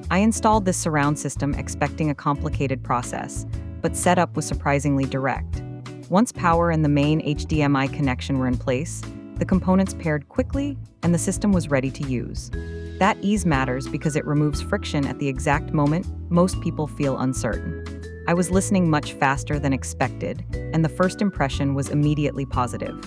I installed this surround system expecting a complicated process, but setup was surprisingly direct. Once power and the main HDMI connection were in place, the components paired quickly and the system was ready to use. That ease matters because it removes friction at the exact moment most people feel uncertain. I was listening much faster than expected, and the first impression was immediately positive.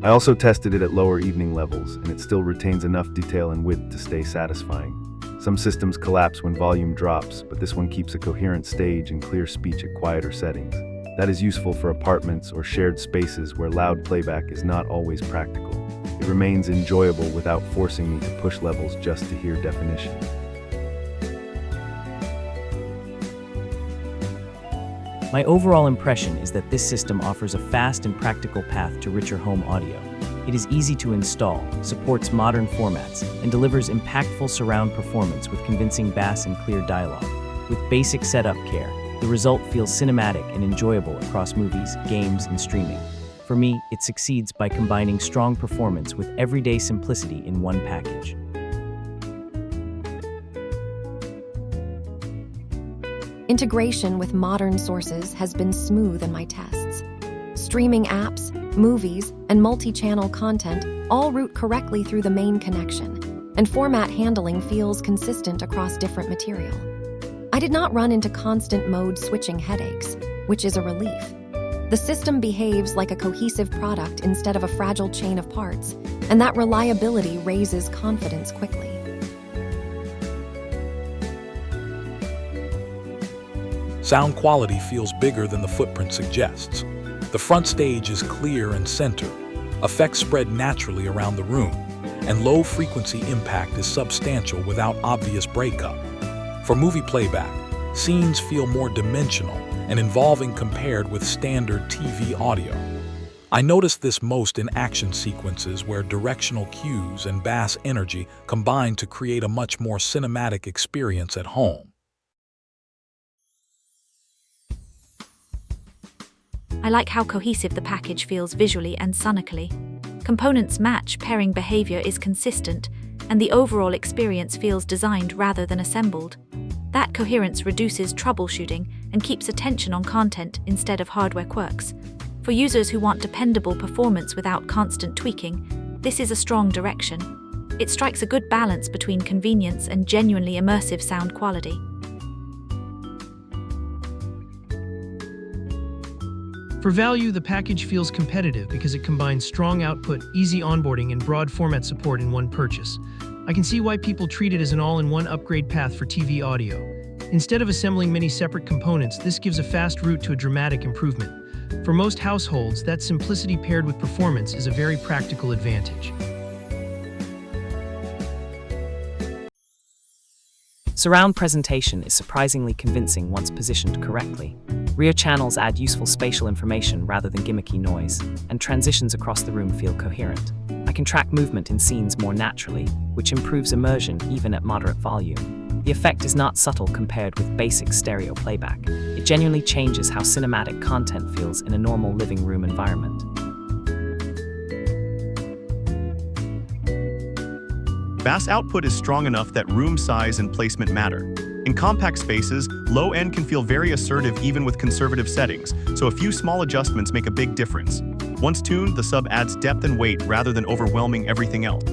I also tested it at lower evening levels, and it still retains enough detail and width to stay satisfying. Some systems collapse when volume drops, but this one keeps a coherent stage and clear speech at quieter settings. That is useful for apartments or shared spaces where loud playback is not always practical. It remains enjoyable without forcing me to push levels just to hear definition. My overall impression is that this system offers a fast and practical path to richer home audio. It is easy to install, supports modern formats, and delivers impactful surround performance with convincing bass and clear dialogue. With basic setup care, the result feels cinematic and enjoyable across movies, games, and streaming. For me, it succeeds by combining strong performance with everyday simplicity in one package. Integration with modern sources has been smooth in my tests. Streaming apps, movies, and multi-channel content all route correctly through the main connection, and format handling feels consistent across different material. I did not run into constant mode switching headaches, which is a relief. The system behaves like a cohesive product instead of a fragile chain of parts, and that reliability raises confidence quickly. Sound quality feels bigger than the footprint suggests. The front stage is clear and centered, effects spread naturally around the room, and low-frequency impact is substantial without obvious breakup. For movie playback, scenes feel more dimensional and involving compared with standard TV audio. I noticed this most in action sequences where directional cues and bass energy combine to create a much more cinematic experience at home. I like how cohesive the package feels visually and sonically. Components match, pairing behavior is consistent, and the overall experience feels designed rather than assembled. That coherence reduces troubleshooting and keeps attention on content instead of hardware quirks. For users who want dependable performance without constant tweaking, this is a strong direction. It strikes a good balance between convenience and genuinely immersive sound quality. For value, the package feels competitive because it combines strong output, easy onboarding, and broad format support in one purchase. I can see why people treat it as an all-in-one upgrade path for TV audio. Instead of assembling many separate components, this gives a fast route to a dramatic improvement. For most households, that simplicity paired with performance is a very practical advantage. Surround presentation is surprisingly convincing once positioned correctly. Rear channels add useful spatial information rather than gimmicky noise, and transitions across the room feel coherent. I can track movement in scenes more naturally, which improves immersion even at moderate volume. The effect is not subtle compared with basic stereo playback. It genuinely changes how cinematic content feels in a normal living room environment. Bass output is strong enough that room size and placement matter. In compact spaces, low end can feel very assertive even with conservative settings, so a few small adjustments make a big difference. Once tuned, the sub adds depth and weight rather than overwhelming everything else.